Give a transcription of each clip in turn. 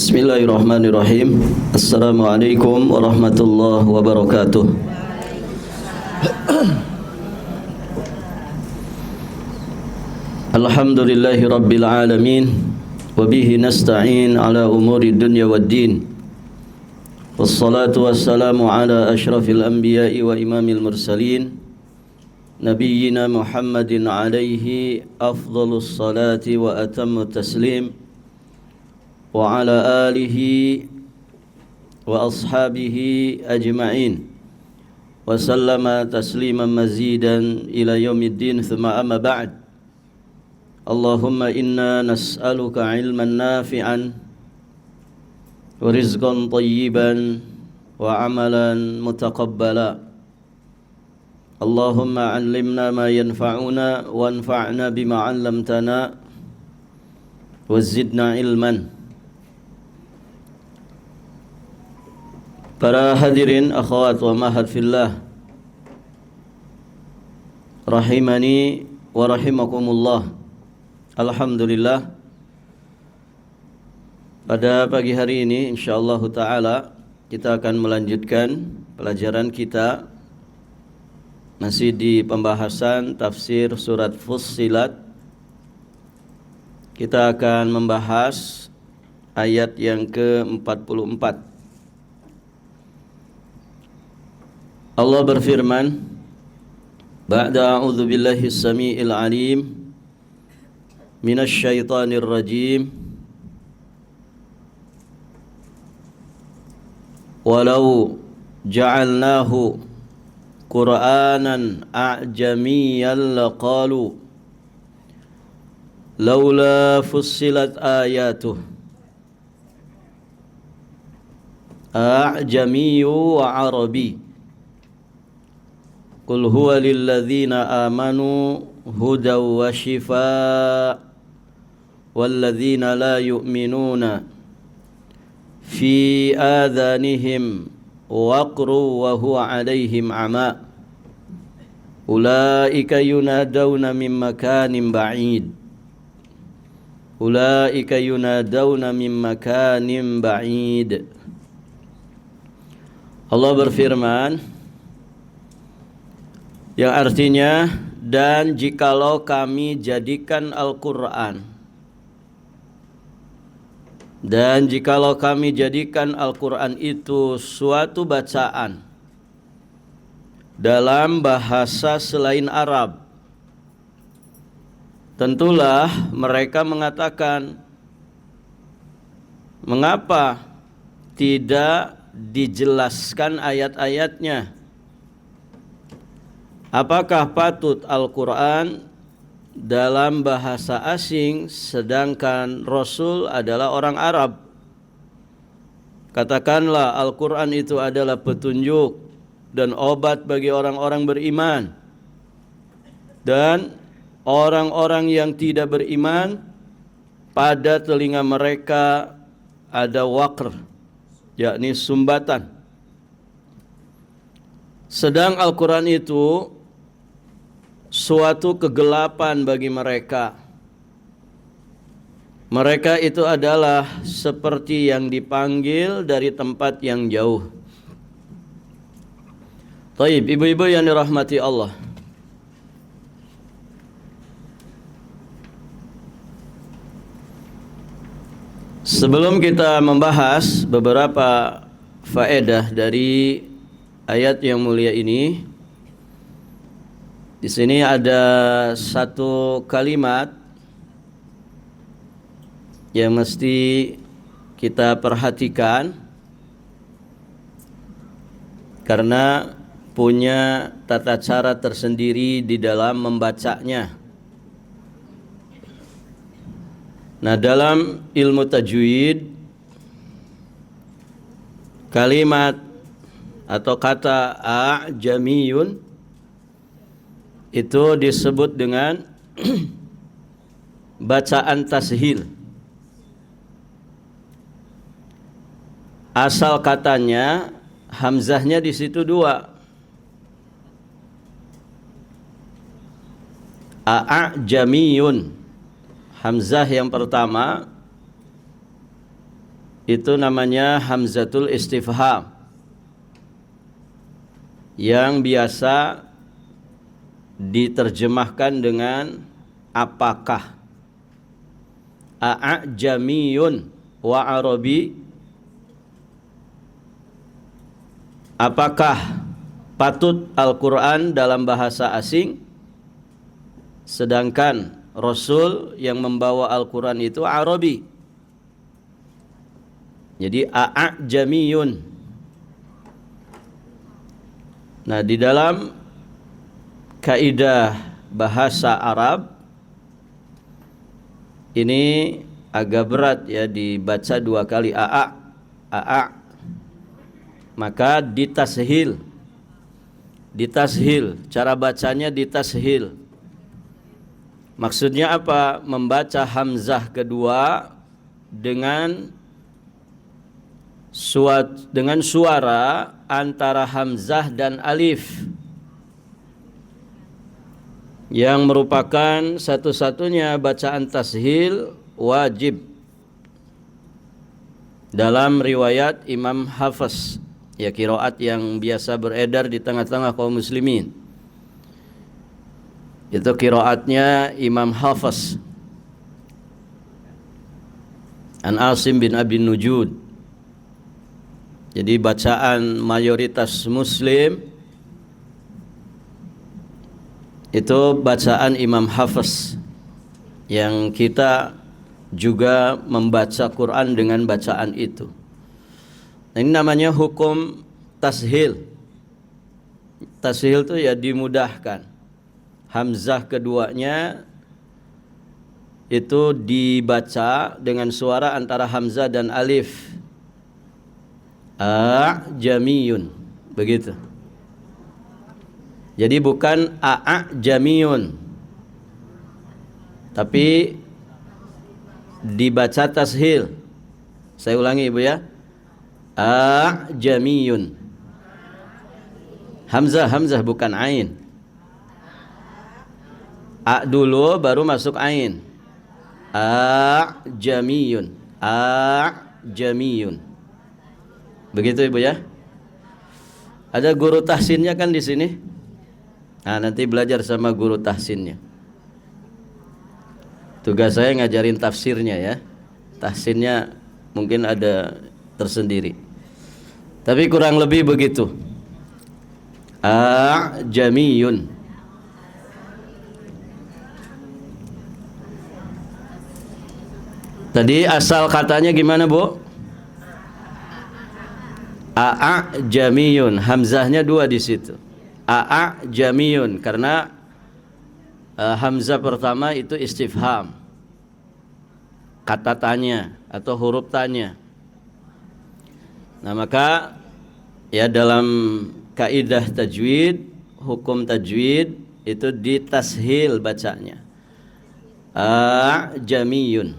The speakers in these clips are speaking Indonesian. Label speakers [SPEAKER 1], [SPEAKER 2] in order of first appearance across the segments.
[SPEAKER 1] Bismillahirrahmanirrahim. Assalamualaikum warahmatullahi wabarakatuh. Alhamdulillahi rabbil alamin. Wabihi nasta'in ala umuri dunya waddin. Wassalatu wassalamu ala ashrafil anbiya'i wa imamil mursalin, Nabiyyina Muhammadin alaihi afdhalus salati wa atammu taslim, wa ala alihi wa ashabihi ajma'in, wa sallama tasliman mazidan ila yaumiddin. Thumma amma ba'd. Allahumma inna nas'aluka ilman nafi'an wa rizqan tayyiban wa amalan mutaqabbala. Allahumma 'allimna ma yanfa'una wanfa'na bima 'allamtana wa zidna ilman. Para hadirin akhwat wa mahad fillah, rahimani wa rahimakumullah. Alhamdulillah, pada pagi hari ini insyaallah ta'ala kita akan melanjutkan pelajaran kita masih di pembahasan tafsir surat Fussilat. Kita akan membahas ayat yang ke-44. Allah berfirman, ba'da a'udzu billahi as-sami'il 'alim minasy syaithanir rajim, walau ja'alnahu qur'anan a'jamiyyan laqalu laula fussilat ayatuh a'jamiyyu wa 'arabi. Qul huwa lilladzina amanu hudaw wa shifaa walladzina la yu'minuna fi adhanihim waqru wa huwa 'alaihim 'ama ulaika yunadawna min makanin ba'id ulaika yunadawna min makanin ba'id. Allah berfirman yang artinya, dan jikalau kami jadikan Al-Quran, dan jikalau kami jadikan Al-Quran itu suatu bacaan dalam bahasa selain Arab, tentulah mereka mengatakan, mengapa tidak dijelaskan ayat-ayatnya? Apakah patut Al-Quran dalam bahasa asing sedangkan Rasul adalah orang Arab? Katakanlah Al-Quran itu adalah petunjuk dan obat bagi orang-orang beriman, dan orang-orang yang tidak beriman pada telinga mereka ada waqr, yakni sumbatan. Sedang Al-Quran itu suatu kegelapan bagi mereka. Mereka itu adalah seperti yang dipanggil dari tempat yang jauh. Taib, ibu-ibu yang dirahmati Allah, sebelum kita membahas beberapa faedah dari ayat yang mulia ini, di sini ada satu kalimat yang mesti kita perhatikan karena punya tata cara tersendiri di dalam membacanya. Nah, dalam ilmu tajwid, kalimat atau kata a'jamiyun itu disebut dengan bacaan tashil. Asal katanya hamzahnya di situ dua, a'jamiyun. Hamzah yang pertama itu namanya hamzatul istifham, yang biasa diterjemahkan dengan apakah. A'jamiyun wa arabi, apakah patut Al-Quran dalam bahasa asing, sedangkan Rasul yang membawa Al-Quran itu Arabi. Jadi a'jamiyun. Nah, di dalam kaidah bahasa Arab ini agak berat ya, dibaca dua kali a. Maka ditashil. Cara bacanya ditashil. Maksudnya apa? Membaca hamzah kedua dengan suara antara hamzah dan alif, yang merupakan satu-satunya bacaan tashil wajib dalam riwayat Imam Hafiz, ya, qiraat yang biasa beredar di tengah-tengah kaum muslimin. Itu qiraatnya Imam Hafiz an Asim bin Abi Nujud. Jadi bacaan mayoritas muslim itu bacaan Imam Hafiz, yang kita juga membaca Quran dengan bacaan itu. Nah, ini namanya hukum tashil. Tashil itu ya dimudahkan. Hamzah keduanya itu dibaca dengan suara antara hamzah dan alif. A'jamiyun, begitu. Jadi bukan a'jamiyun, tapi dibaca tashil. Saya ulangi Ibu ya. A'jamiyun. Hamzah bukan ain. A dulu baru masuk ain. A'jamiyun. A'jamiyun. Begitu Ibu ya. Ada guru tahsinnya kan di sini? Nah, nanti belajar sama guru tahsinnya. Tugas saya ngajarin tafsirnya ya. Tahsinnya mungkin ada tersendiri. Tapi kurang lebih begitu. A'jamiyun. Tadi asal katanya gimana, Bu? A'jamiyun. Hamzahnya dua di situ. A'jamiyun karena hamzah pertama itu istifham, kata tanya atau huruf tanya. Nah, maka ya dalam kaidah tajwid, hukum tajwid itu ditashil bacanya. A'jamiyun.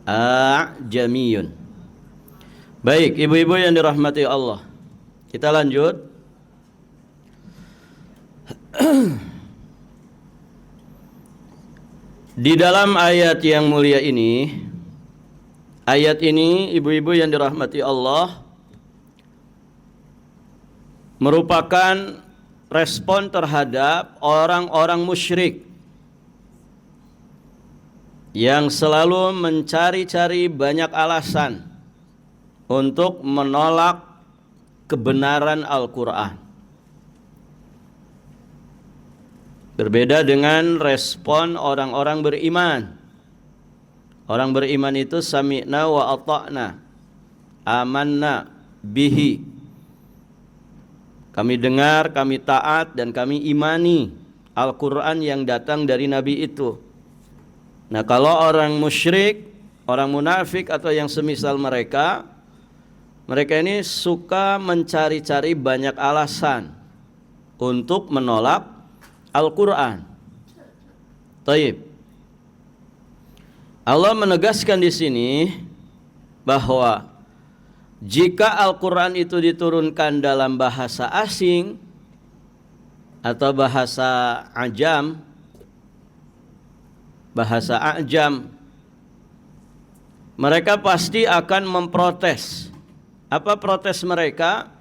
[SPEAKER 1] A'jamiyun. Baik, ibu-ibu yang dirahmati Allah, kita lanjut. Di dalam ayat yang mulia ini, ayat ini ibu-ibu yang dirahmati Allah, merupakan respon terhadap orang-orang musyrik yang selalu mencari-cari banyak alasan untuk menolak kebenaran Al-Quran. Berbeda dengan respon orang-orang beriman. Orang beriman itu sami'na wa ata'na, amanna bihi. Kami dengar, kami taat, dan kami imani Al-Quran yang datang dari Nabi itu. Nah, kalau orang musyrik, orang munafik atau yang semisal mereka, mereka ini suka mencari-cari banyak alasan untuk menolak Al-Quran. Taib. Allah menegaskan di sini bahwa jika Al-Quran itu diturunkan dalam bahasa asing atau bahasa ajam, mereka pasti akan memprotes. Apa protes mereka?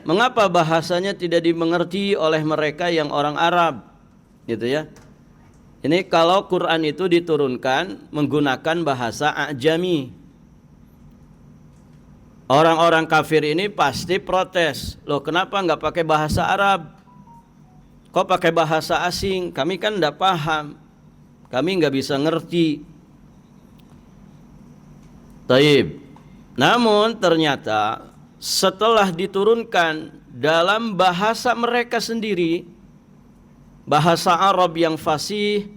[SPEAKER 1] Mengapa bahasanya tidak dimengerti oleh mereka yang orang Arab? Gitu ya. Ini kalau Quran itu diturunkan menggunakan bahasa A'jami. Orang-orang kafir ini pasti protes. Loh, kenapa nggak pakai bahasa Arab? Kok pakai bahasa asing? Kami kan nggak paham. Kami nggak bisa ngerti. Taib. Namun ternyata setelah diturunkan dalam bahasa mereka sendiri, bahasa Arab yang fasih,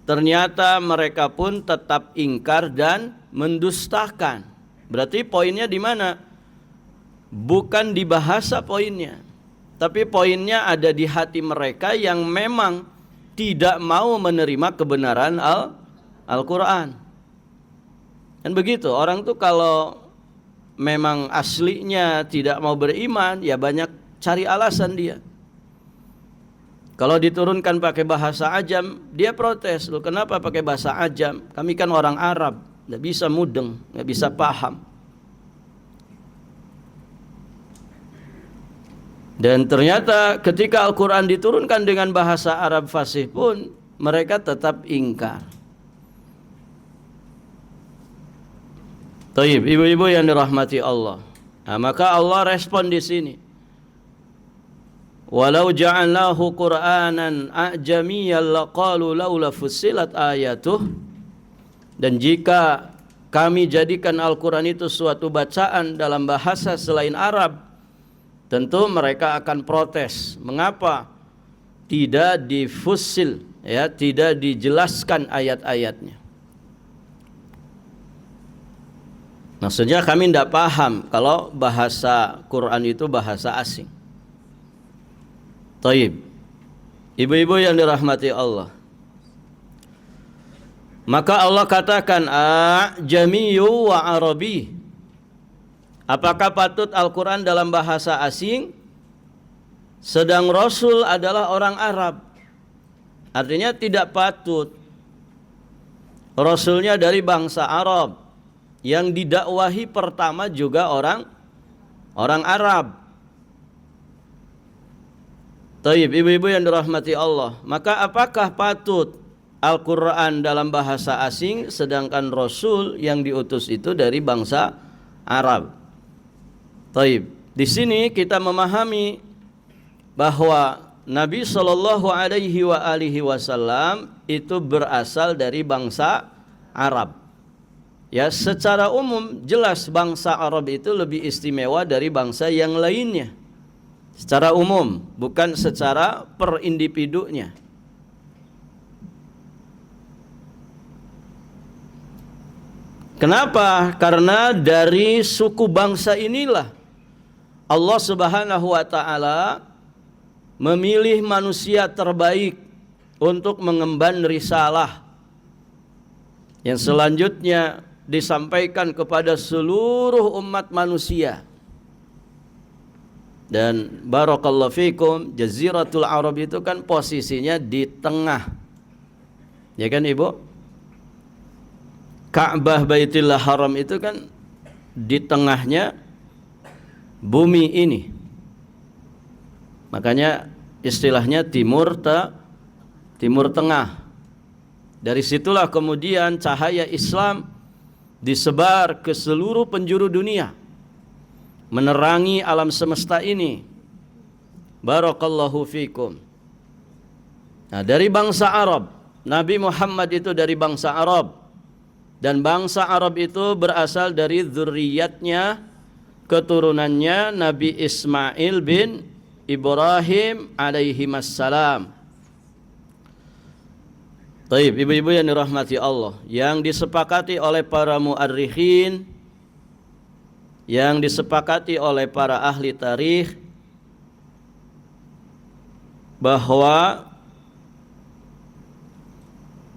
[SPEAKER 1] ternyata mereka pun tetap ingkar dan mendustakan. Berarti poinnya di mana? Bukan di bahasa poinnya, tapi poinnya ada di hati mereka yang memang tidak mau menerima kebenaran Al-Quran. Dan begitu, orang tuh kalau memang aslinya tidak mau beriman, ya banyak cari alasan dia. Kalau diturunkan pakai bahasa Ajam, dia protes. Loh, kenapa pakai bahasa Ajam? Kami kan orang Arab, nggak bisa mudeng, nggak bisa paham. Dan ternyata ketika Al-Quran diturunkan dengan bahasa Arab fasih pun, mereka tetap ingkar. Taib, ibu-ibu yang dirahmati Allah. Nah, maka Allah respon di sini. Walau ja'alnahu Qur'anan a'jamiyyan laqalu laula fussilat ayatuh. Dan jika kami jadikan Al-Quran itu suatu bacaan dalam bahasa selain Arab, tentu mereka akan protes. Mengapa tidak difussil, ya, tidak dijelaskan ayat-ayatnya? Maksudnya kami tidak paham kalau bahasa Quran itu bahasa asing. Taib. Ibu-ibu yang dirahmati Allah. Maka Allah katakan A'jamiyyu wa Arabi. Apakah patut Al-Quran dalam bahasa asing? Sedang Rasul adalah orang Arab. Artinya tidak patut. Rasulnya dari bangsa Arab. Yang didakwahi pertama juga orang Arab. Taib, ibu-ibu yang dirahmati Allah. Maka apakah patut Al-Quran dalam bahasa asing sedangkan Rasul yang diutus itu dari bangsa Arab? Taib. Di sini kita memahami bahwa Nabi Shallallahu Alaihi Wasallam itu berasal dari bangsa Arab. Ya, secara umum jelas bangsa Arab itu lebih istimewa dari bangsa yang lainnya. Secara umum, bukan secara per individunya. Kenapa? Karena dari suku bangsa inilah Allah Subhanahu wa taala memilih manusia terbaik untuk mengemban risalah yang selanjutnya disampaikan kepada seluruh umat manusia. Dan barakallahu fikum, Jaziratul Arab itu kan posisinya di tengah. Ya kan Ibu? Ka'bah Baitullah Haram itu kan di tengahnya bumi ini. Makanya istilahnya Timur Tengah. Dari situlah kemudian cahaya Islam disebar ke seluruh penjuru dunia, menerangi alam semesta ini. Barakallahu fikum. Nah, dari bangsa Arab, Nabi Muhammad itu dari bangsa Arab, dan bangsa Arab itu berasal dari zurriyatnya, keturunannya Nabi Ismail bin Ibrahim alaihimassalam. Taib, ibu-ibu yang dirahmati Allah, yang disepakati oleh para muarrikhin, yang disepakati oleh para ahli tarikh, bahwa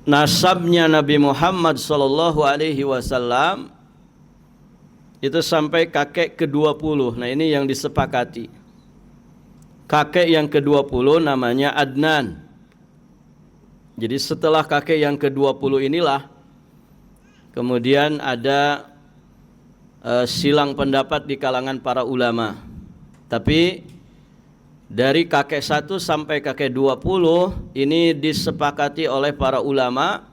[SPEAKER 1] nasabnya Nabi Muhammad sallallahu alaihi wasallam itu sampai kakek ke-20. Nah, ini yang disepakati. Kakek yang ke-20 namanya Adnan. Jadi setelah kakek yang ke-20 inilah kemudian ada silang pendapat di kalangan para ulama. Tapi dari kakek 1 sampai kakek 20 ini disepakati oleh para ulama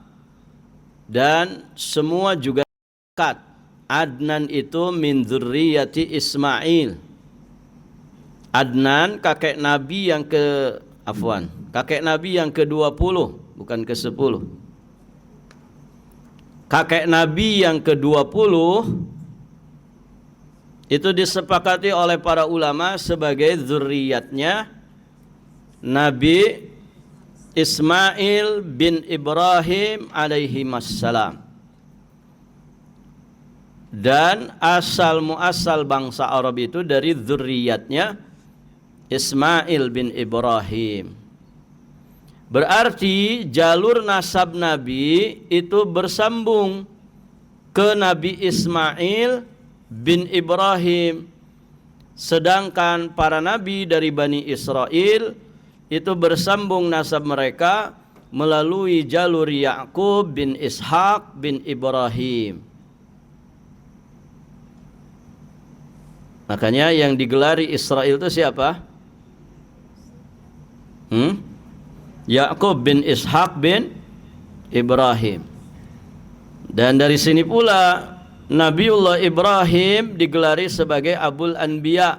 [SPEAKER 1] dan semua juga sepakat Adnan itu min dzurriyyati Ismail. Adnan kakek Nabi yang kakek Nabi yang ke-20, bukan ke-10. Kakek Nabi yang ke-20 itu disepakati oleh para ulama sebagai zurriyatnya Nabi Ismail bin Ibrahim alaihi wassalam. Dan asal muasal bangsa Arab itu dari zurriyatnya Ismail bin Ibrahim. Berarti jalur nasab Nabi itu bersambung ke Nabi Ismail bin Ibrahim, sedangkan para nabi dari Bani Israel itu bersambung nasab mereka melalui jalur Yakub bin Ishak bin Ibrahim. Makanya yang digelari Israel itu siapa? Yakub bin Ishak bin Ibrahim. Dan dari sini pula Nabiullah Ibrahim digelari sebagai Abul Anbiya,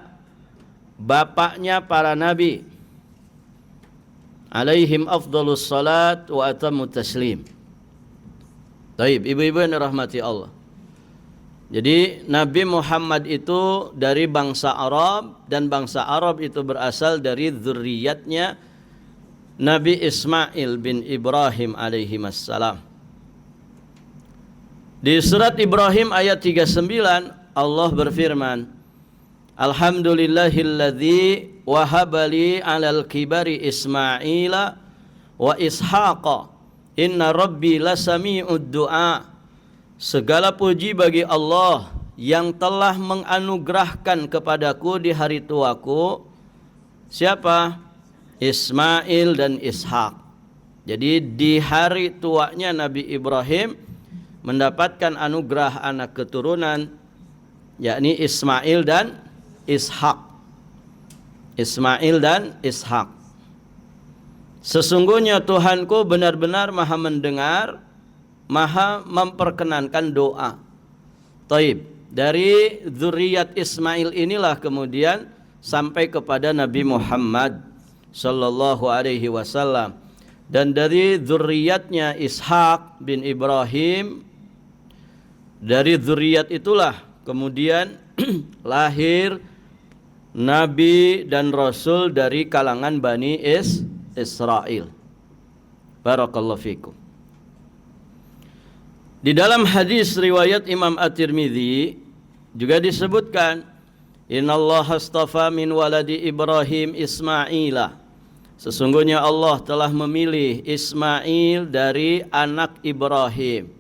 [SPEAKER 1] bapaknya para nabi. Alaihim afdalus salat wa atammu taslim. Baik, ibu-ibu yang dirahmati Allah. Jadi Nabi Muhammad itu dari bangsa Arab, dan bangsa Arab itu berasal dari zurriyatnya Nabi Ismail bin Ibrahim alaihi wassalam. Di surat Ibrahim ayat 39 Allah berfirman, Alhamdulillahilladzi wahabali alal kibari Ismaila wa Ishaqa inna rabbi lasami'ud du'a. Segala puji bagi Allah yang telah menganugerahkan kepadaku di hari tuaku siapa? Ismail dan Ishak. Jadi di hari tuanya Nabi Ibrahim mendapatkan anugerah anak keturunan, yakni Ismail dan Ishak. Ismail dan Ishak. Sesungguhnya Tuhanku benar-benar maha mendengar, maha memperkenankan doa. Taib. Dari zuriyat Ismail inilah kemudian sampai kepada Nabi Muhammad sallallahu alaihi wasallam. Dan dari zuriyatnya Ishak bin Ibrahim, dari zuriyat itulah kemudian lahir Nabi dan Rasul dari kalangan Bani Israel. Barakallahu fikum. Di dalam hadis riwayat Imam At-Tirmidzi juga disebutkan, Innallaha astafa min waladi Ibrahim Ismaila. Sesungguhnya Allah telah memilih Ismail dari anak Ibrahim.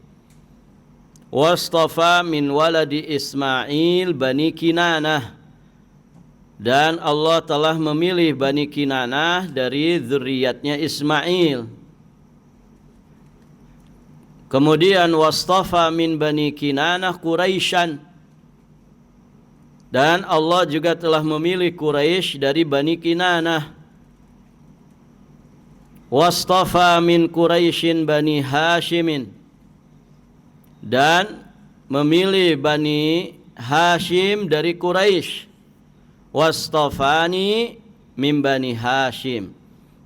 [SPEAKER 1] Wastafa min waladi Ismail Bani Kinanah. Dan Allah telah memilih Bani Kinanah dari zuriyatnya Ismail. Kemudian wastafa min Bani Kinanah Quraisyan. Dan Allah juga telah memilih Quraisy dari Bani Kinanah. Wastafa min Quraisyin Bani Hashimin. Dan memilih Bani Hashim dari Quraisy. Wastafani min Bani Hashim.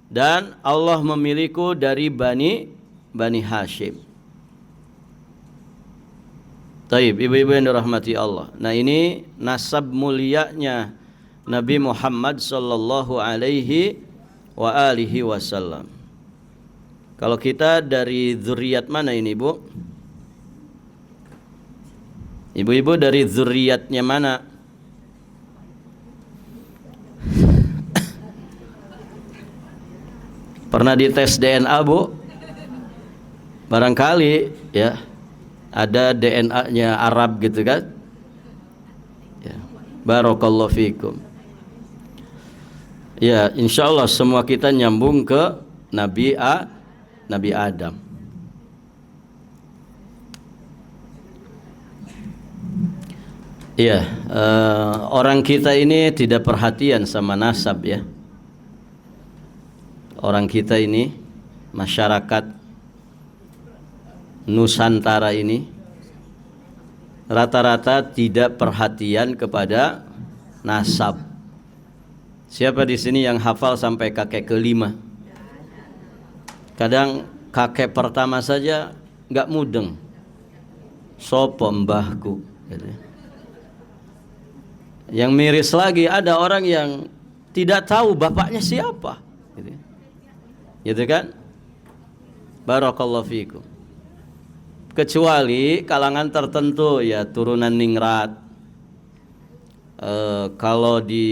[SPEAKER 1] Dan Allah memilihku dari Bani Hashim. Taib, ibu-ibu yang dirahmati Allah. Nah, ini nasab mulianya Nabi Muhammad sallallahu alaihi wa alihi wasallam. Kalau kita dari zuriat mana ini, Bu? Ibu-ibu dari zuriatnya mana? Pernah dites DNA, Bu? Barangkali ya ada DNA-nya Arab gitu kan? Ya. Barakallahu fikum. Ya, insyaallah semua kita nyambung ke Nabi Adam. Iya, orang kita ini tidak perhatian sama nasab ya. Orang kita ini, masyarakat Nusantara ini rata-rata tidak perhatian kepada nasab. Siapa di sini yang hafal sampai kakek kelima? Kadang kakek pertama saja nggak mudeng. Sopo mbahku gitu ya. Yang miris lagi ada orang yang tidak tahu bapaknya siapa gitu kan. Barakallahu fikum. Kecuali kalangan tertentu ya, turunan ningrat. Kalau di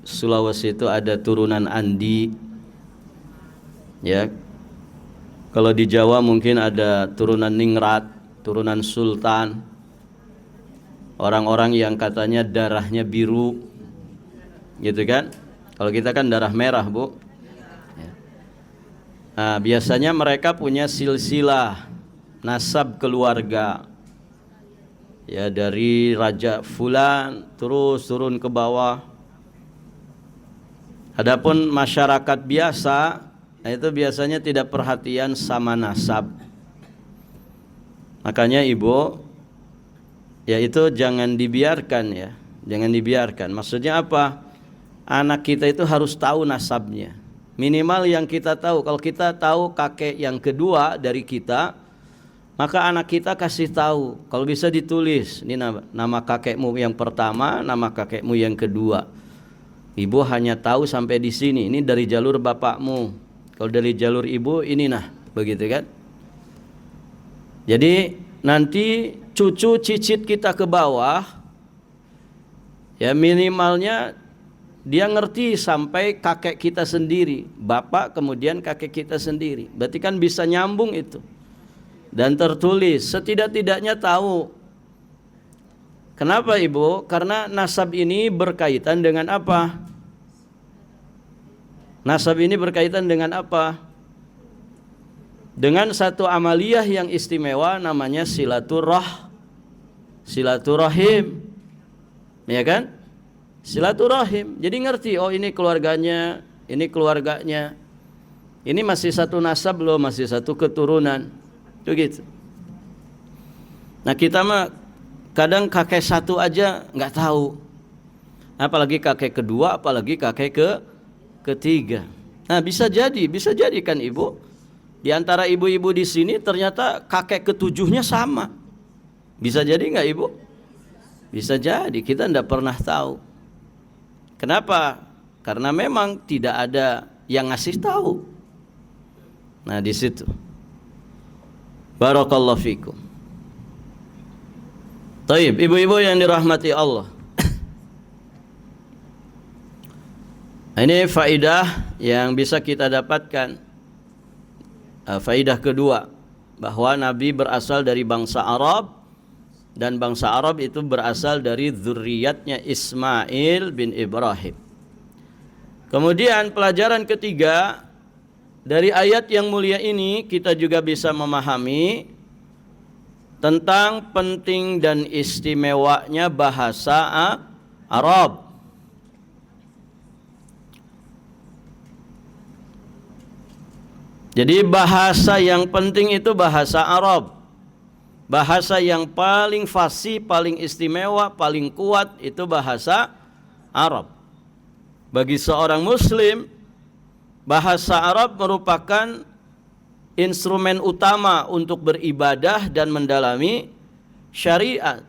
[SPEAKER 1] Sulawesi itu ada turunan Andi ya. Kalau di Jawa mungkin ada turunan ningrat, turunan sultan, orang-orang yang katanya darahnya biru gitu kan. Kalau kita kan darah merah, Bu ya. Nah, biasanya mereka punya silsilah nasab keluarga ya, dari raja fulan terus turun ke bawah. Adapun masyarakat biasa, nah itu biasanya tidak perhatian sama nasab. Makanya ibu, ya itu jangan dibiarkan ya, jangan dibiarkan. Maksudnya apa? Anak kita itu harus tahu nasabnya. Minimal yang kita tahu. Kalau kita tahu kakek yang kedua dari kita, maka anak kita kasih tahu. Kalau bisa ditulis, ini nama kakekmu yang pertama, nama kakekmu yang kedua. Ibu hanya tahu sampai di sini. Ini dari jalur bapakmu. Kalau dari jalur ibu ini nah, begitu kan? Jadi nanti cucu cicit kita ke bawah, ya minimalnya dia ngerti sampai kakek kita sendiri, bapak kemudian kakek kita sendiri. Berarti kan bisa nyambung itu. Dan tertulis, setidak-tidaknya tahu. Kenapa ibu? Karena nasab ini berkaitan dengan apa? Nasab ini berkaitan dengan apa? Dengan satu amaliyah yang istimewa namanya silaturahim. Ya kan? Silaturahim. Jadi ngerti, oh ini keluarganya, ini keluarganya. Ini masih satu nasab loh, masih satu keturunan. Itu gitu. Nah kita mah kadang kakek satu aja nggak tahu, apalagi kakek kedua, apalagi kakek ketiga. Nah bisa jadi kan ibu, di antara ibu-ibu di sini ternyata kakek ketujuhnya sama. Bisa jadi nggak ibu? Bisa jadi, kita nggak pernah tahu. Kenapa? Karena memang tidak ada yang ngasih tahu. Nah di situ. Barakallahu fikum. Taib, ibu-ibu yang dirahmati Allah. Ini faidah yang bisa kita dapatkan. Faidah kedua, bahwa Nabi berasal dari bangsa Arab, dan bangsa Arab itu berasal dari zurriyatnya Ismail bin Ibrahim. Kemudian pelajaran ketiga, dari ayat yang mulia ini kita juga bisa memahami tentang penting dan istimewanya bahasa Arab. Jadi bahasa yang penting itu bahasa Arab. Bahasa yang paling fasih, paling istimewa, paling kuat itu bahasa Arab. Bagi seorang muslim, bahasa Arab merupakan instrumen utama untuk beribadah dan mendalami syariat.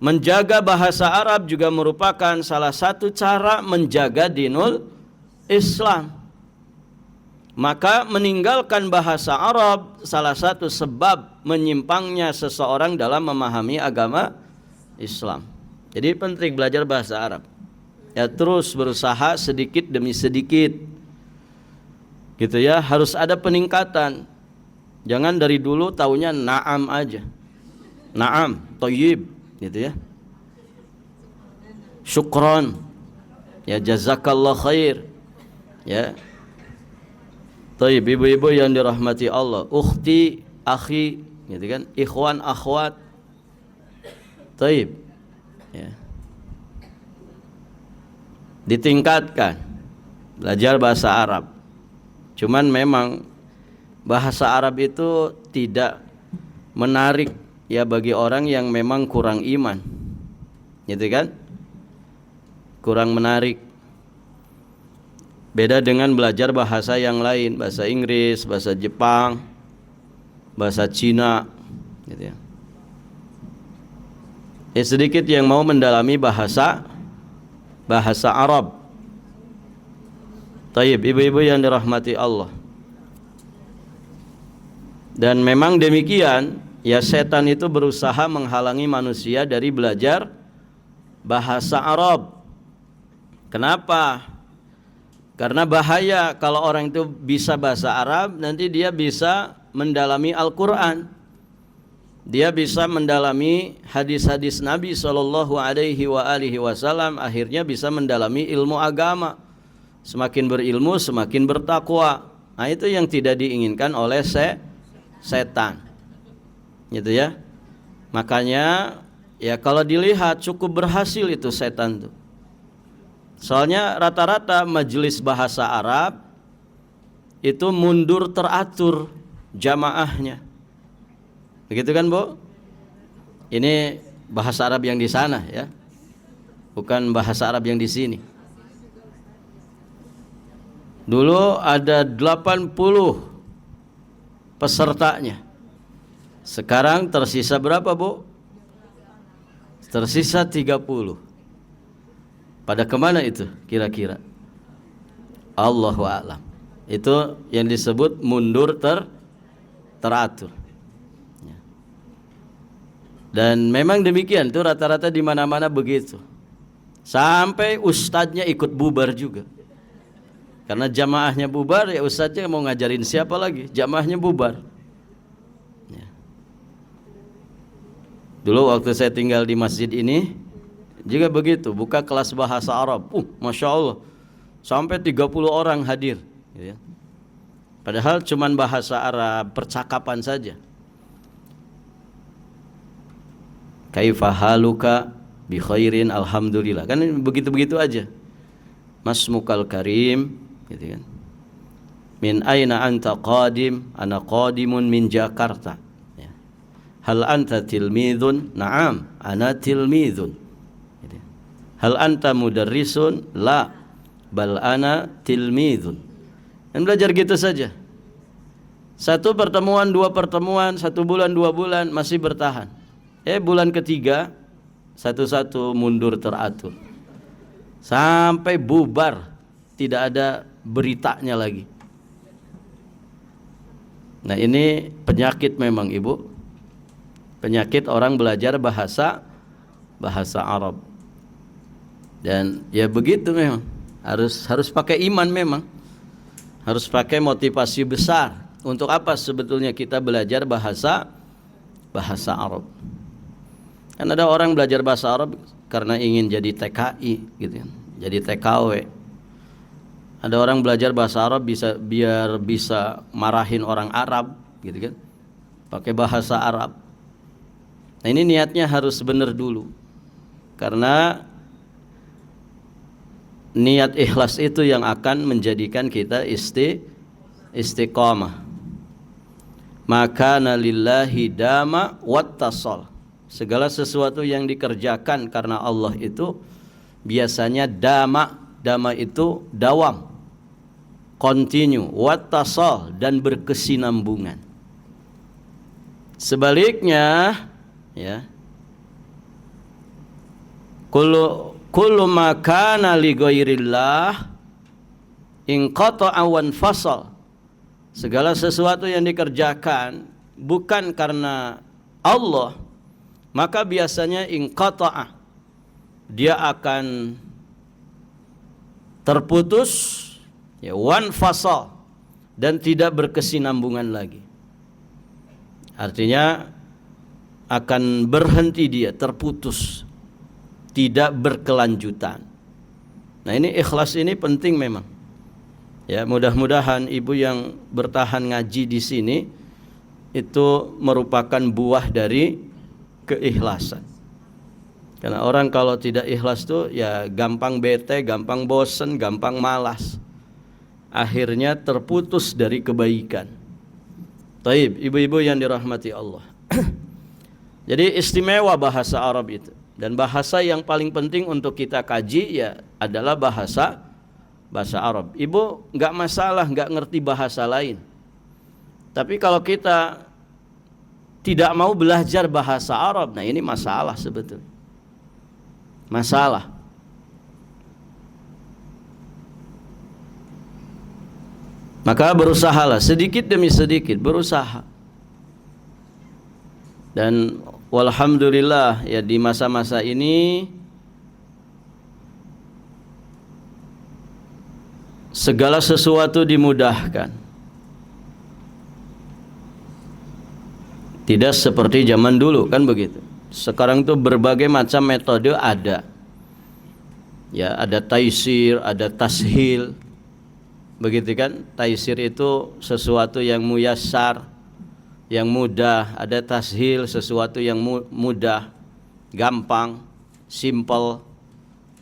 [SPEAKER 1] Menjaga bahasa Arab juga merupakan salah satu cara menjaga dinul Islam. Maka meninggalkan bahasa Arab salah satu sebab menyimpangnya seseorang dalam memahami agama Islam. Jadi penting belajar bahasa Arab. Ya terus berusaha sedikit demi sedikit. Gitu ya, harus ada peningkatan. Jangan dari dulu taunya na'am aja. Na'am, thayyib, gitu ya. Syukran. Ya jazakallah khair. Ya. Taib, ibu-ibu yang dirahmati Allah, ukhti, akhi, gitu kan, ikhwan, akhwat. Taib. Ya. Ditingkatkan belajar bahasa Arab. Cuman memang bahasa Arab itu tidak menarik ya bagi orang yang memang kurang iman. Gitu kan? Kurang menarik. Beda dengan belajar bahasa yang lain, bahasa Inggris, bahasa Jepang, bahasa Cina gitu ya. Sedikit yang mau mendalami bahasa Arab. Taib, ibu-ibu yang dirahmati Allah. Dan memang demikian, ya setan itu berusaha menghalangi manusia dari belajar bahasa Arab. Kenapa? Karena bahaya kalau orang itu bisa bahasa Arab, nanti dia bisa mendalami Al-Quran. Dia bisa mendalami hadis-hadis Nabi SAW, akhirnya bisa mendalami ilmu agama. Semakin berilmu, semakin bertakwa. Nah itu yang tidak diinginkan oleh setan. Gitu ya. Makanya ya kalau dilihat cukup berhasil itu setan tuh. Soalnya rata-rata majelis bahasa Arab itu mundur teratur jamaahnya. Begitu kan, Bu? Ini bahasa Arab yang di sana ya. Bukan bahasa Arab yang di sini. Dulu ada 80 pesertanya. Sekarang tersisa berapa, Bu? Tersisa 30. Pada kemana itu kira-kira? Allahu a'lam. Itu yang disebut mundur teratur. Dan memang demikian tuh rata-rata di mana-mana begitu. Sampai ustadznya ikut bubar juga. Karena jamaahnya bubar, ya ustadznya mau ngajarin siapa lagi? Jamaahnya bubar. Ya. Dulu waktu saya tinggal di masjid ini juga begitu, buka kelas bahasa Arab. Masya Allah, sampai 30 orang hadir. Gitu ya. Padahal cuman bahasa Arab percakapan saja. Kaifa haluka bi khairin alhamdulillah. Kan begitu-begitu aja. Masmukal karim gitu kan. Min aina anta qadim? Ana qadimun min Jakarta. Ya. Hal anta tilmidun? Naam, ana tilmidun. Gitu. Hal anta mudarrisun? La, bal ana tilmidun. Dan belajar gitu saja. Satu pertemuan, dua pertemuan, 1 bulan, 2 bulan masih bertahan. Bulan ketiga satu-satu mundur teratur sampai bubar, tidak ada beritanya lagi. Nah ini penyakit memang, Ibu, penyakit orang belajar bahasa Arab. Dan ya begitu memang, harus pakai iman, memang harus pakai motivasi besar. Untuk apa sebetulnya kita belajar bahasa Arab? Kan ada orang belajar bahasa Arab karena ingin jadi TKI gitu kan, jadi TKW. Ada orang belajar bahasa Arab biar bisa marahin orang Arab gitu kan, pakai bahasa Arab. Nah ini niatnya harus benar dulu. Karena niat ikhlas itu yang akan menjadikan kita istiqamah. Maka lillahi dama wattasal. Segala sesuatu yang dikerjakan karena Allah itu biasanya dama itu dawam, continue, wattasal, dan berkesinambungan. Sebaliknya ya, kullu ma kana li ghairillah inqata'a wan fasal. Segala sesuatu yang dikerjakan bukan karena Allah, maka biasanya inqata'a, dia akan terputus ya, wan fasal, dan tidak berkesinambungan lagi. Artinya akan berhenti, dia terputus, tidak berkelanjutan. Nah ini ikhlas ini penting memang. Ya mudah-mudahan ibu yang bertahan ngaji di sini itu merupakan buah dari keikhlasan. Karena orang kalau tidak ikhlas tuh ya gampang bete, gampang bosen, gampang malas. Akhirnya terputus dari kebaikan. Taib, ibu-ibu yang dirahmati Allah. Jadi istimewa bahasa Arab itu. Dan bahasa yang paling penting untuk kita kaji ya adalah bahasa Arab. Ibu nggak masalah nggak ngerti bahasa lain. Tapi kalau kita tidak mau belajar bahasa Arab, nah ini masalah sebetulnya. Masalah. Maka berusahalah sedikit demi sedikit, berusaha. Dan walhamdulillah ya di masa-masa ini segala sesuatu dimudahkan. Tidak seperti zaman dulu kan begitu. Sekarang tuh berbagai macam metode ada. Ya, ada taisir, ada tashil. Begitu kan? Taisir itu sesuatu yang muyassar, yang mudah. Ada tashil, sesuatu yang mudah, gampang, simple.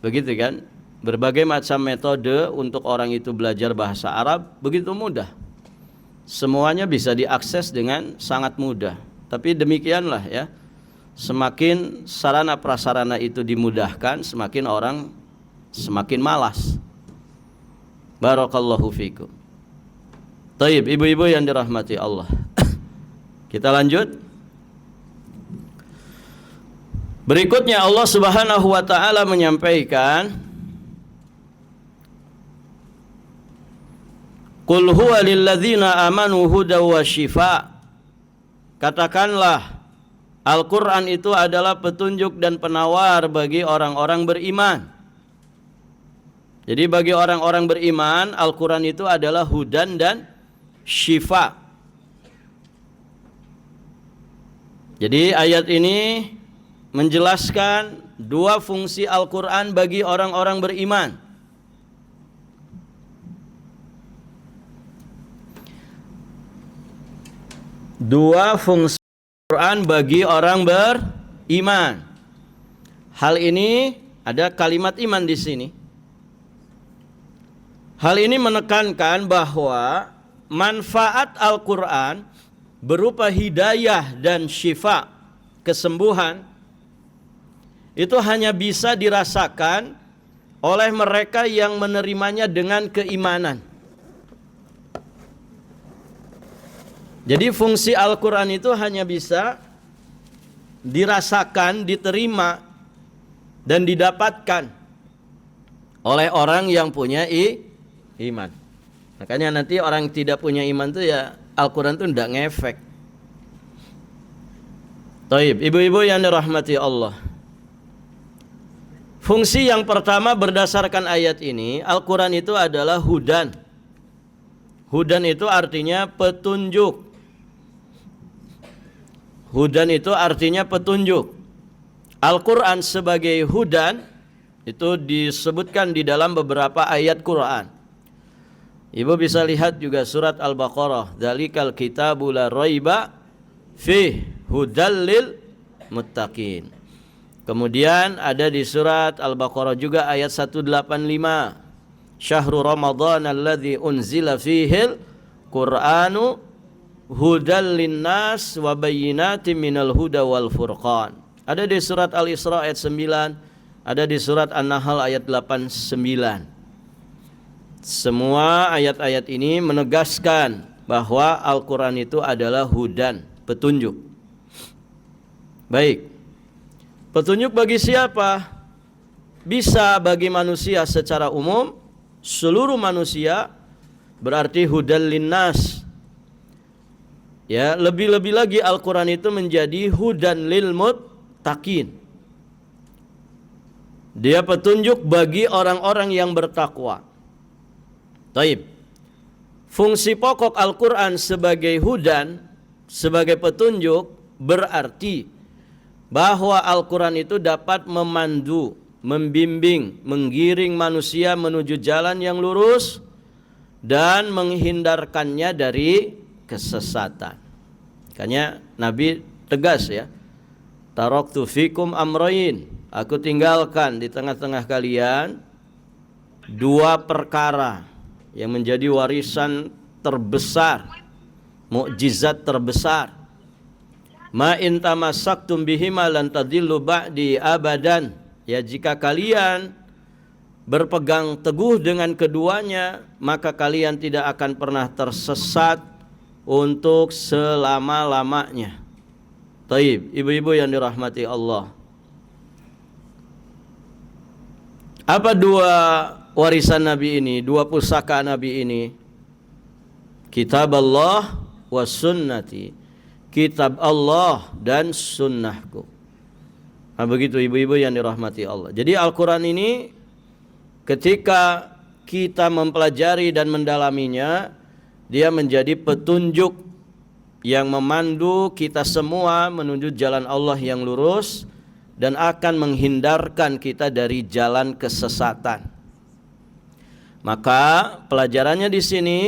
[SPEAKER 1] Begitu kan? Berbagai macam metode untuk orang itu belajar bahasa Arab begitu mudah. Semuanya bisa diakses dengan sangat mudah. Tapi demikianlah ya. Semakin sarana prasarana itu dimudahkan, semakin orang semakin malas. Barakallahu fikum. Taib, ibu-ibu yang dirahmati Allah. Kita lanjut. Berikutnya Allah Subhanahu wa taala menyampaikan, Qul huwa lilladzina amanu hudaw wa shifa. Katakanlah, Al-Quran itu adalah petunjuk dan penawar bagi orang-orang beriman. Jadi bagi orang-orang beriman, Al-Quran itu adalah hudan dan syifa. Jadi ayat ini menjelaskan dua fungsi Al-Quran bagi orang-orang beriman. Dua fungsi Quran bagi orang beriman. Hal ini ada kalimat iman di sini. Hal ini menekankan bahwa manfaat Al-Quran berupa hidayah dan syifa, kesembuhan, itu hanya bisa dirasakan oleh mereka yang menerimanya dengan keimanan. Jadi fungsi Al-Quran itu hanya bisa dirasakan, diterima, dan didapatkan oleh orang yang punya iman. Makanya nanti orang yang tidak punya iman itu ya Al-Quran itu tidak ngefek. Taib, ibu-ibu yang dirahmati Allah. Fungsi yang pertama berdasarkan ayat ini, Al-Quran itu adalah hudan. Hudan itu artinya petunjuk. Hudan itu artinya petunjuk. Al-Quran sebagai hudan itu disebutkan di dalam beberapa ayat Quran. Ibu bisa lihat juga surat Al-Baqarah. Dzalikal kitabu la raiba fih hudal lil muttaqin. Kemudian ada di surat Al-Baqarah juga ayat 185. Syahrul Ramadan alladzi unzila fihil Qur'anu hudal linnas wa bayyinatin minal huda wal furqan. Ada di surat Al-Isra ayat 9, ada di surat An-Nahl ayat 89. Semua ayat-ayat ini menegaskan bahwa Al-Quran itu adalah hudan, petunjuk. Baik, petunjuk bagi siapa? Bisa bagi manusia secara umum, seluruh manusia, berarti hudal linnas. Ya, lebih-lebih lagi Al-Quran itu menjadi hudan lil muttaqin. Dia petunjuk bagi orang-orang yang bertakwa. Taib. Fungsi pokok Al-Quran sebagai hudan, sebagai petunjuk, berarti bahwa Al-Quran itu dapat memandu, membimbing, menggiring manusia menuju jalan yang lurus dan menghindarkannya dari kesesatan. Makanya Nabi tegas ya, taraktu fikum amrayn, Aku tinggalkan di tengah-tengah kalian dua perkara yang menjadi warisan terbesar, mukjizat terbesar. Ma in tamassaktum bihima lan tadillu ba'di abadan. Ya, jika kalian berpegang teguh dengan keduanya, maka kalian tidak akan pernah tersesat untuk selama-lamanya. Taib, ibu-ibu yang dirahmati Allah. Apa dua warisan Nabi ini, dua pusaka Nabi ini? Kitab Allah wa sunnati. Kitab Allah dan sunnahku. Nah, begitu ibu-ibu yang dirahmati Allah. Jadi Al-Quran ini ketika kita mempelajari dan mendalaminya, dia menjadi petunjuk yang memandu kita semua menuju jalan Allah yang lurus dan akan menghindarkan kita dari jalan kesesatan. Maka pelajarannya di sini,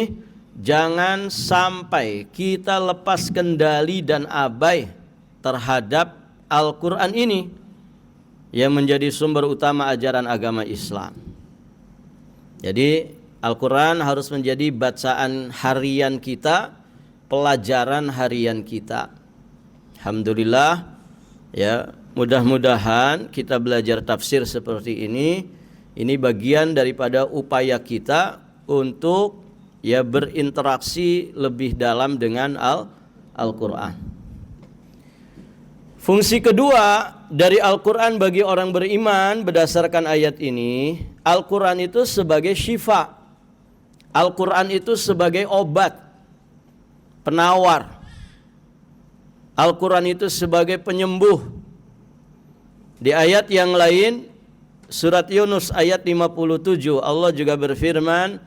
[SPEAKER 1] jangan sampai kita lepas kendali dan abai terhadap Al-Quran ini yang menjadi sumber utama ajaran agama Islam. Jadi Al-Quran harus menjadi bacaan harian kita, pelajaran harian kita. Alhamdulillah, ya, mudah-mudahan kita belajar tafsir seperti ini. Ini bagian daripada upaya kita untuk ya berinteraksi lebih dalam dengan Al-Quran. Fungsi kedua dari Al-Quran bagi orang beriman berdasarkan ayat ini, Al-Quran itu sebagai syifa. Al-Quran itu sebagai obat, penawar. Al-Quran itu sebagai penyembuh. Di ayat yang lain, surat Yunus ayat 57, Allah juga berfirman,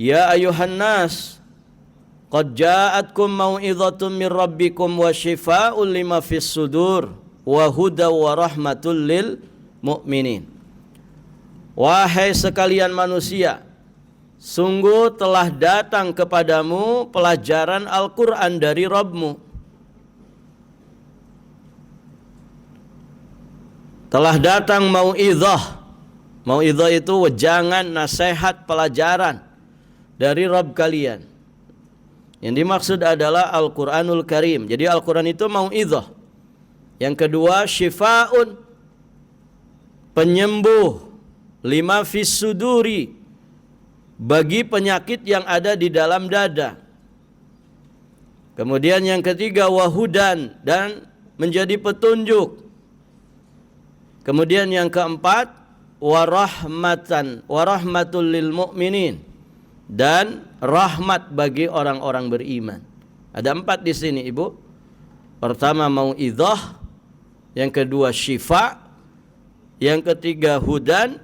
[SPEAKER 1] Ya ayuhan nas, qad ja'atkum mau'izatun min rabbikum wa shifa'un lima fis sudur wa huda wa rahmatul lil mu'minin. Wahai sekalian manusia, sungguh telah datang kepadamu pelajaran Al-Quran dari Rabbmu. Telah datang mau'izah. Mau'izah itu wejangan, nasihat, pelajaran dari Rabb kalian. Yang dimaksud adalah Al-Quranul Karim. Jadi Al-Quran itu mau'izah. Yang kedua, syifa'un, penyembuh, lima fis suduri, bagi penyakit yang ada di dalam dada. Kemudian yang ketiga, wahudan, dan menjadi petunjuk. Kemudian yang keempat, warahmatan, warahmatul lil mu'minin, dan rahmat bagi orang-orang beriman. Ada 4 di sini, Ibu. Pertama mau'izah, yang kedua syifa, yang ketiga hudan,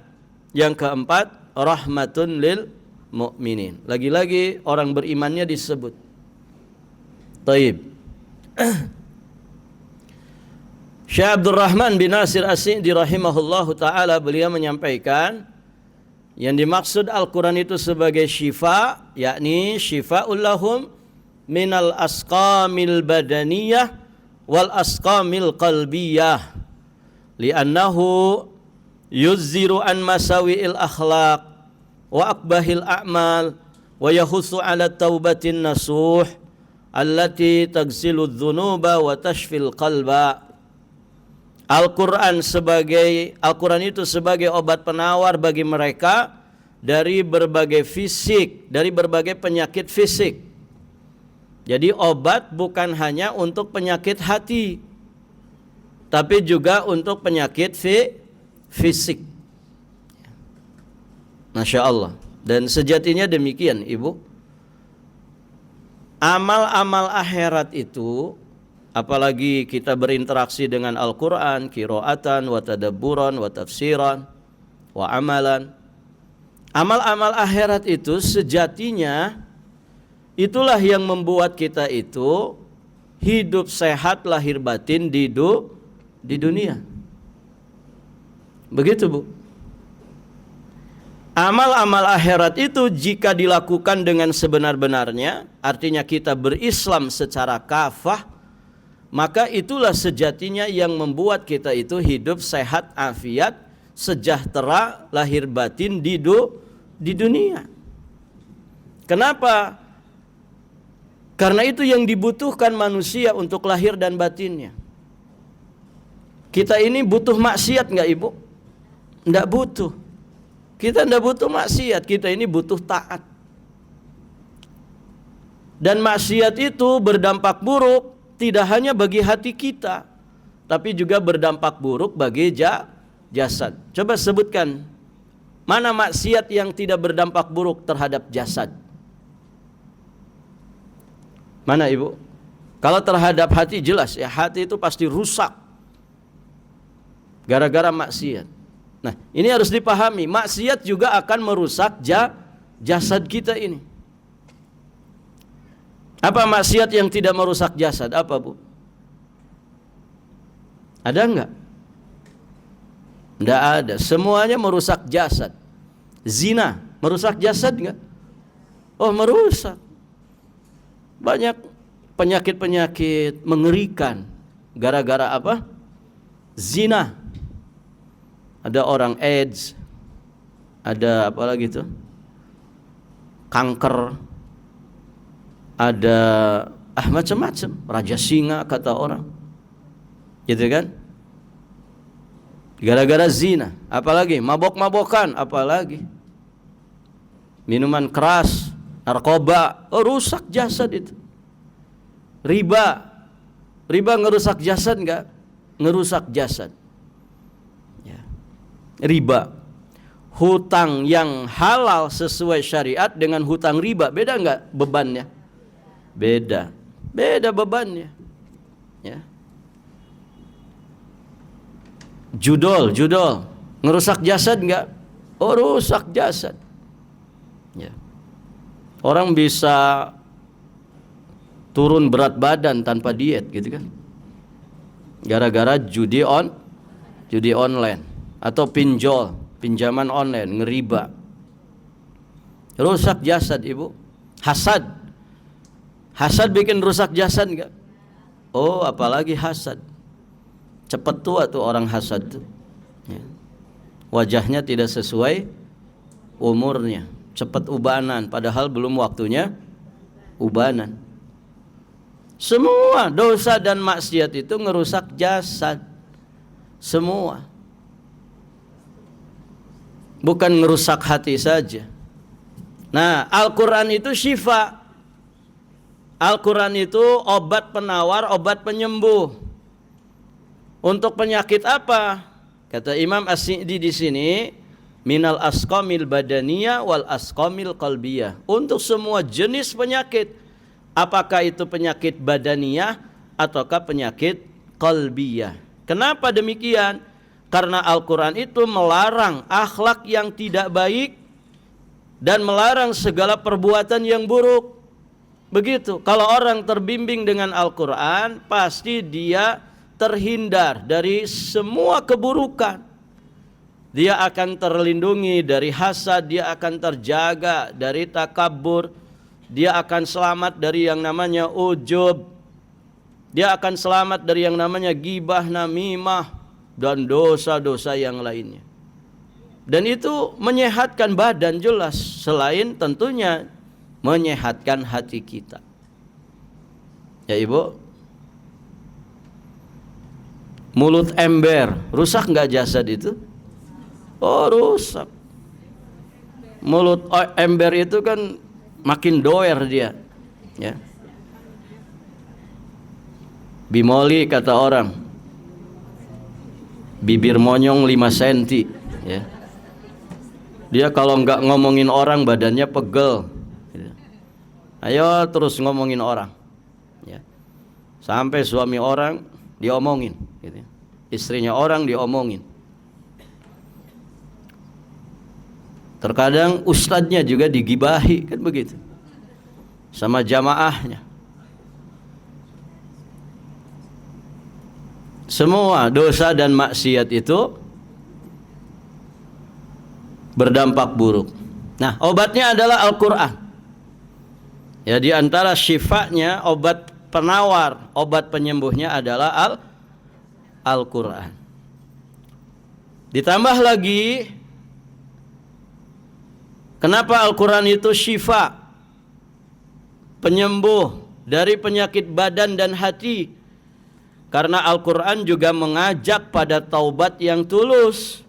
[SPEAKER 1] yang keempat rahmatun lil mu'minin. Lagi-lagi orang berimannya disebut. Taib. Syekh Abdul Rahman bin Nasir As-Sa'di rahimahullahu ta'ala, beliau menyampaikan yang dimaksud Al-Quran itu sebagai syifa, yakni syifa'ul lahum minal asqamil badaniyah wal asqamil qalbiyah li'annahu yuzziru an masawi'il akhlaq wa akbahil a'mal wa yahussu ala taubatin nasuh allati tagsilu dhunuba wa tashfil qalba. Al-Quran itu sebagai obat penawar bagi mereka dari berbagai fisik, dari berbagai penyakit fisik. Jadi obat bukan hanya untuk penyakit hati, tapi juga untuk penyakit fisik. Masya Allah. Dan sejatinya demikian, Ibu. Amal-amal akhirat itu, apalagi kita berinteraksi dengan Al-Quran, qiraatan, wa tadabburan, wa tafsiran, wa amalan. Amal-amal akhirat itu sejatinya itulah yang membuat kita itu hidup sehat lahir batin di dunia. Begitu, Bu. Amal-amal akhirat itu jika dilakukan dengan sebenar-benarnya, artinya kita berislam secara kafah, maka itulah sejatinya yang membuat kita itu hidup sehat, afiat, sejahtera, lahir batin di dunia. Kenapa? Karena itu yang dibutuhkan manusia untuk lahir dan batinnya. Kita ini butuh maksiat nggak Ibu? Nggak butuh. Kita nggak butuh maksiat, kita ini butuh taat. Dan maksiat itu berdampak buruk tidak hanya bagi hati kita, tapi juga berdampak buruk bagi jasad. Coba sebutkan, mana maksiat yang tidak berdampak buruk terhadap jasad? Mana Ibu? Kalau terhadap hati jelas ya, hati itu pasti rusak gara-gara maksiat. Nah, ini harus dipahami, maksiat juga akan merusak jasad kita ini. Apa maksiat yang tidak merusak jasad? Apa Bu? Ada enggak? Enggak ada, semuanya merusak jasad. Zina merusak jasad enggak? Oh, merusak. Banyak penyakit-penyakit mengerikan gara-gara apa? Zina. Ada orang AIDS, ada apa lagi tuh? Kanker, ada macam-macam, raja singa kata orang. Gitu kan? Gara-gara zina, apalagi mabok-mabokan, apalagi minuman keras, narkoba, rusak jasad itu. Riba ngerusak jasad enggak? Ngerusak jasad. Ya. Riba, hutang yang halal sesuai syariat dengan hutang riba, beda enggak bebannya? Beda bebannya. Ya. Judol ngerusak jasad enggak? Oh, rusak jasad. Ya. Orang bisa turun berat badan tanpa diet gitu kan, gara-gara judi online atau pinjaman online, ngeriba, rusak jasad Ibu. Hasad bikin rusak jasad enggak? Oh, apalagi hasad, cepat tua tuh orang hasad tuh ya. Wajahnya tidak sesuai umurnya, cepat ubanan padahal belum waktunya ubanan. Semua dosa dan maksiat itu ngerusak jasad. Semua. Bukan ngerusak hati saja. Nah, Al-Quran itu syifa. Al-Quran itu obat penawar, obat penyembuh. Untuk penyakit apa? Kata Imam As-Sa'di di sini, minal asqamil badaniyah wal asqamil qalbiyah. Untuk semua jenis penyakit, apakah itu penyakit badaniyah ataukah penyakit qalbiyah. Kenapa demikian? Karena Al-Quran itu melarang akhlak yang tidak baik dan melarang segala perbuatan yang buruk. Begitu. Kalau orang terbimbing dengan Al-Quran, pasti dia terhindar dari semua keburukan. Dia akan terlindungi dari hasad, dia akan terjaga dari takabur, dia akan selamat dari yang namanya ujub, dia akan selamat dari yang namanya gibah, namimah, dan dosa-dosa yang lainnya. Dan itu menyehatkan badan jelas, selain tentunya menyehatkan hati kita. Ya Ibu, mulut ember, rusak nggak jasad itu? Oh, rusak. Mulut ember itu kan makin doer dia, ya. Bimoli kata orang, bibir monyong 5 cm, ya. Dia kalau nggak ngomongin orang badannya pegel, gitu. Ayo terus ngomongin orang, ya. Sampai suami orang diomongin, gitu. Istrinya orang diomongin. Terkadang ustadznya juga digibahi, kan begitu, sama jamaahnya. Semua dosa dan maksiat itu berdampak buruk. Nah, obatnya adalah Al-Quran. Ya, di antara syifanya, obat penawar, obat penyembuhnya adalah Al-Quran. Ditambah lagi, kenapa Al-Quran itu syifa, penyembuh dari penyakit badan dan hati? Karena Al-Quran juga mengajak pada taubat yang tulus.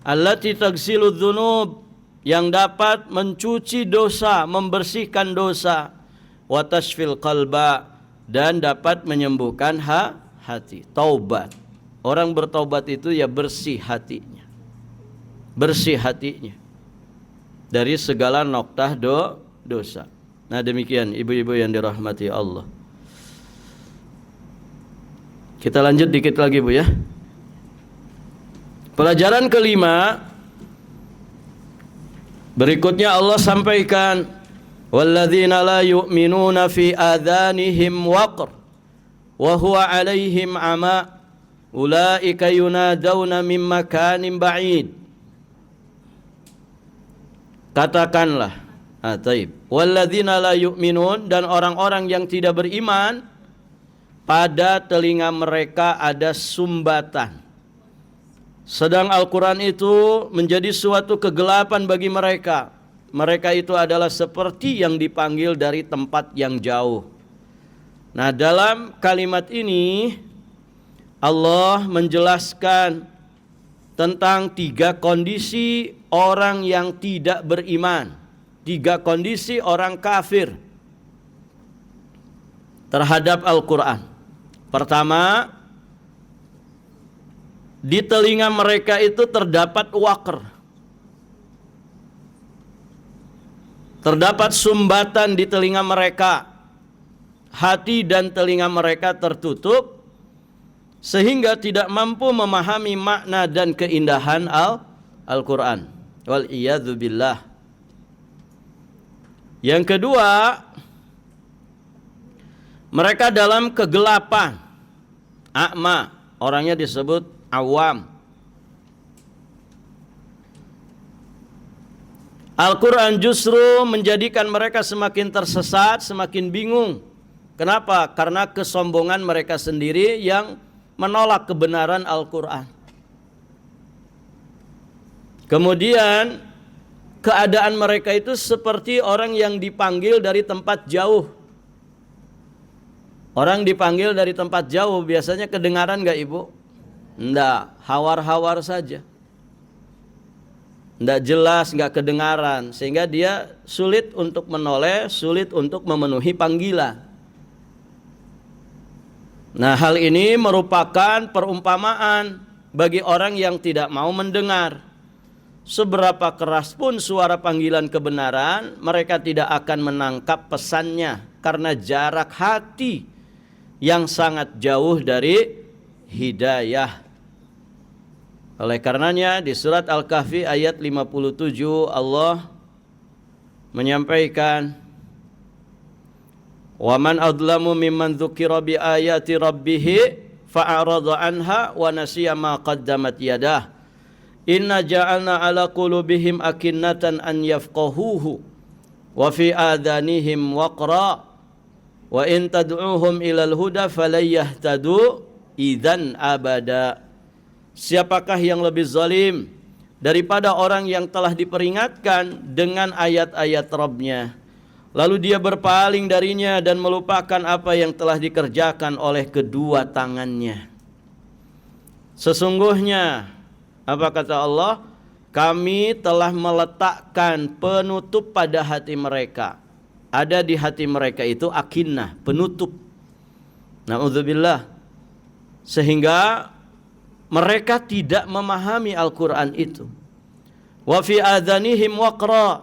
[SPEAKER 1] Allati tagsilu dzunub, yang dapat mencuci dosa, membersihkan dosa. Wa tashfil qalba, dan dapat menyembuhkan hati. Taubat. Orang bertaubat itu ya bersih hatinya. Bersih hatinya dari segala noktah dosa. Nah demikian ibu-ibu yang dirahmati Allah. Kita lanjut dikit lagi Bu ya. Pelajaran kelima, berikutnya Allah sampaikan, walladzina la yu'minuna fi adhanihim waqr wa huwa 'alaihim 'ama ulaika yunadawna min makanin ba'id. Katakanlah, walladzina la yu'minun, dan orang-orang yang tidak beriman, pada telinga mereka ada sumbatan. Sedang Al-Quran itu menjadi suatu kegelapan bagi mereka. Mereka itu adalah seperti yang dipanggil dari tempat yang jauh. Nah, dalam kalimat ini Allah menjelaskan tentang 3 kondisi orang yang tidak beriman, 3 kondisi orang kafir terhadap Al-Quran. Pertama, di telinga mereka itu terdapat waqr, terdapat sumbatan di telinga mereka. Hati dan telinga mereka tertutup sehingga tidak mampu memahami makna dan keindahan Al-Quran. Wal iyadzu billah. Yang kedua, mereka dalam kegelapan, a'ma, orangnya disebut awam. Al-Quran justru menjadikan mereka semakin tersesat, semakin bingung. Kenapa? Karena kesombongan mereka sendiri yang menolak kebenaran Al-Quran. Kemudian keadaan mereka itu seperti orang yang dipanggil dari tempat jauh. Orang dipanggil dari tempat jauh biasanya kedengaran gak Ibu? Enggak, hawar-hawar saja. Enggak jelas, enggak kedengaran, sehingga dia sulit untuk menoleh, sulit untuk memenuhi panggilan. Nah, hal ini merupakan perumpamaan bagi orang yang tidak mau mendengar. Seberapa keras pun suara panggilan kebenaran, mereka tidak akan menangkap pesannya karena jarak hati yang sangat jauh dari hidayah. Oleh karenanya di surat Al-Kahfi ayat 57 Allah menyampaikan, wa man adlamu mimman dzukira bi ayati rabbih fa'arada anha wa nasiya ma qaddamat yadah inna ja'alna ala qulubihim akinnatan an yafqahuhu wa fi adanihim waqra wa in tad'uhum ilal huda falayahtadu idzan abada. Siapakah yang lebih zalim daripada orang yang telah diperingatkan dengan ayat-ayat Rabb-Nya, lalu dia berpaling darinya dan melupakan apa yang telah dikerjakan oleh kedua tangannya. Sesungguhnya, apa kata Allah? Kami telah meletakkan penutup pada hati mereka. Ada di hati mereka itu akinnah, penutup. Na'udzubillah. Sehingga mereka tidak memahami Al-Quran itu. Wa fi adhanihim waqra,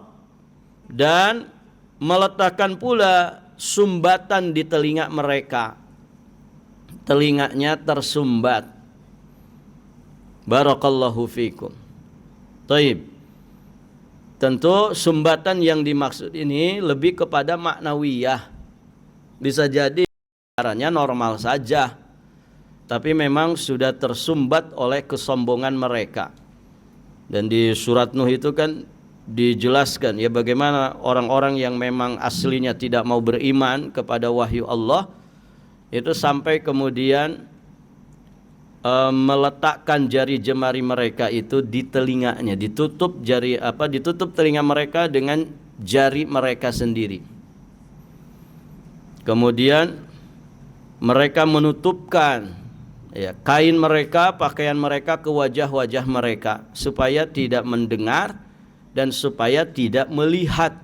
[SPEAKER 1] dan meletakkan pula sumbatan di telinga mereka. Telinganya tersumbat. Barakallahu fikum. Taib. Tentu sumbatan yang dimaksud ini lebih kepada maknawiyah. Bisa jadi caranya normal saja, tapi memang sudah tersumbat oleh kesombongan mereka. Dan di surat Nuh itu kan dijelaskan ya bagaimana orang-orang yang memang aslinya tidak mau beriman kepada wahyu Allah itu sampai kemudian meletakkan jari jemari mereka itu di telinganya, ditutup telinga mereka dengan jari mereka sendiri. Kemudian mereka menutupkan ya, kain mereka, pakaian mereka ke wajah-wajah mereka supaya tidak mendengar dan supaya tidak melihat.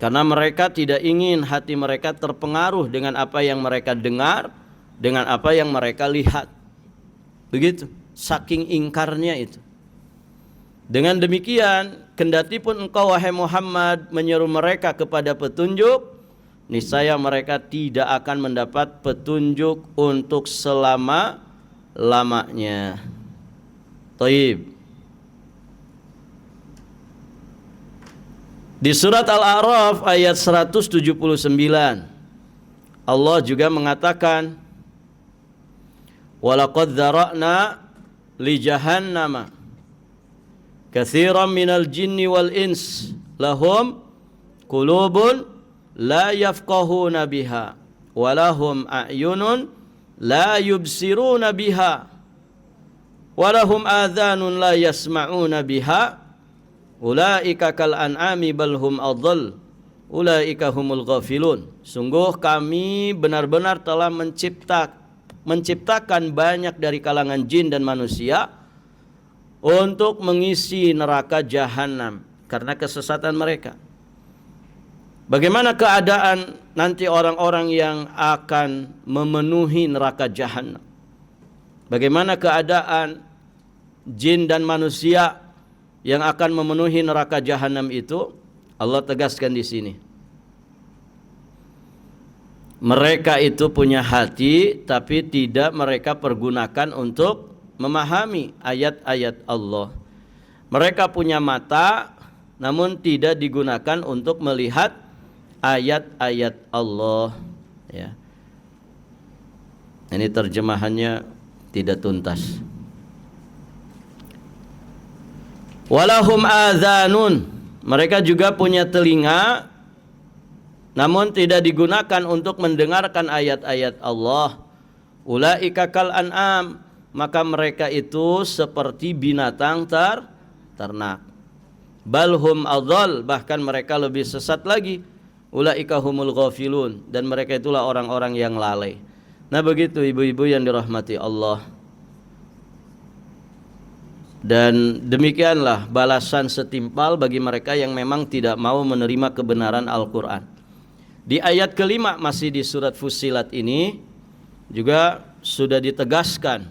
[SPEAKER 1] Karena mereka tidak ingin hati mereka terpengaruh dengan apa yang mereka dengar, dengan apa yang mereka lihat. Begitu, saking ingkarnya itu. Dengan demikian, kendati pun engkau wahai Muhammad menyeru mereka kepada petunjuk, niscaya mereka tidak akan mendapat petunjuk untuk selama-lamanya. Taib. Di surat Al-A'raf ayat 179 Allah juga mengatakan, walaqad dzara'na li jahannama katsiran minal jinni wal ins lahum qulubun la yafqahuna biha wa lahum a'yunun la yubsiruna biha wa lahum adhanun la yasma'una biha ulaika kal an'ami bal hum adall ulaika humul ghafilun. Sungguh kami benar-benar telah menciptakan banyak dari kalangan jin dan manusia untuk mengisi neraka jahanam karena kesesatan mereka. Bagaimana keadaan nanti orang-orang yang akan memenuhi neraka jahanam? Bagaimana keadaan jin dan manusia yang akan memenuhi neraka jahanam itu? Allah tegaskan di sini. Mereka itu punya hati tapi tidak mereka pergunakan untuk memahami ayat-ayat Allah. Mereka punya mata namun tidak digunakan untuk melihat ayat-ayat Allah ya. Ini terjemahannya tidak tuntas. Walahum adzanun, mereka juga punya telinga namun tidak digunakan untuk mendengarkan ayat-ayat Allah. Ulaika kal an'am, maka mereka itu seperti binatang ternak. Balhum adall, bahkan mereka lebih sesat lagi. Ulaika humul ghafilun, dan mereka itulah orang-orang yang lalai. Nah begitu ibu-ibu yang dirahmati Allah. Dan demikianlah balasan setimpal bagi mereka yang memang tidak mau menerima kebenaran Al-Quran. Di ayat kelima masih di surat Fussilat ini juga sudah ditegaskan.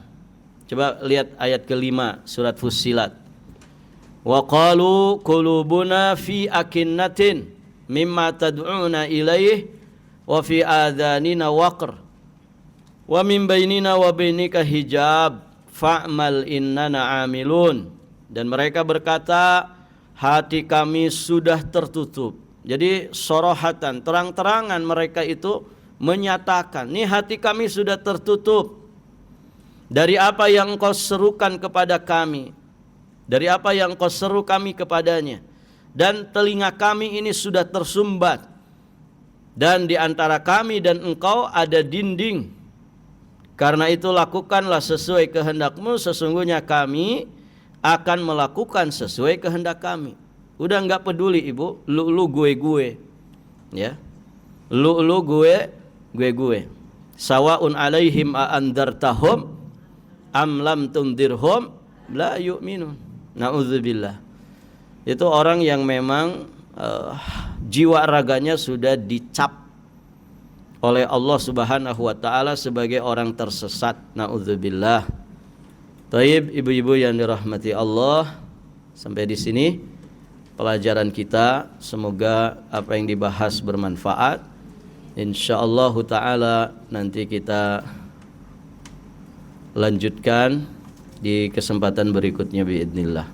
[SPEAKER 1] Coba lihat ayat kelima surat Fussilat. Wa qalu qulubuna fi akinnatin mimma tad'una ilaih wa fi adhanina waqr wa min bainina wa bainika hijab fa'mal innana amilun. Dan mereka berkata, hati kami sudah tertutup. Jadi sorohatan, terang-terangan mereka itu menyatakan, nih hati kami sudah tertutup dari apa yang engkau serukan kepada kami, dari apa yang engkau seru kami kepadanya, dan telinga kami ini sudah tersumbat, dan di antara kami dan engkau ada dinding. Karena itu lakukanlah sesuai kehendakmu, sesungguhnya kami akan melakukan sesuai kehendak kami. Udah enggak peduli ibu, lu gue ya, lu gue sawaun alaihim a andartahum am lam tundirhum la yu'minun. Na'udzubillah. Itu orang yang memang jiwa raganya sudah dicap oleh Allah Subhanahu wa taala sebagai orang tersesat. Na'udzubillah. Taib, ibu-ibu yang dirahmati Allah, sampai di sini pelajaran kita. Semoga apa yang dibahas bermanfaat. Insyaallah taala nanti kita lanjutkan di kesempatan berikutnya biidznillah.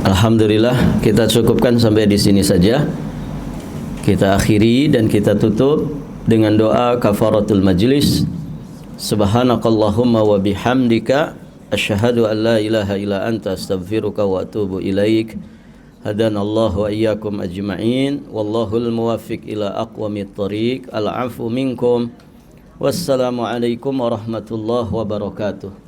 [SPEAKER 1] Alhamdulillah, kita cukupkan sampai di sini saja. Kita akhiri dan kita tutup dengan doa kafaratul majlis. Subhanakallahumma wa bihamdika asyhadu an la ilaha illa anta astaghfiruka wa atubu ilaik. Hadanallahu wa iyyakum ajma'in. Wallahul muwaffiq ila aqwamit thoriq. Al-'afwu minkum. Wassalamu alaikum warahmatullahi wabarakatuh.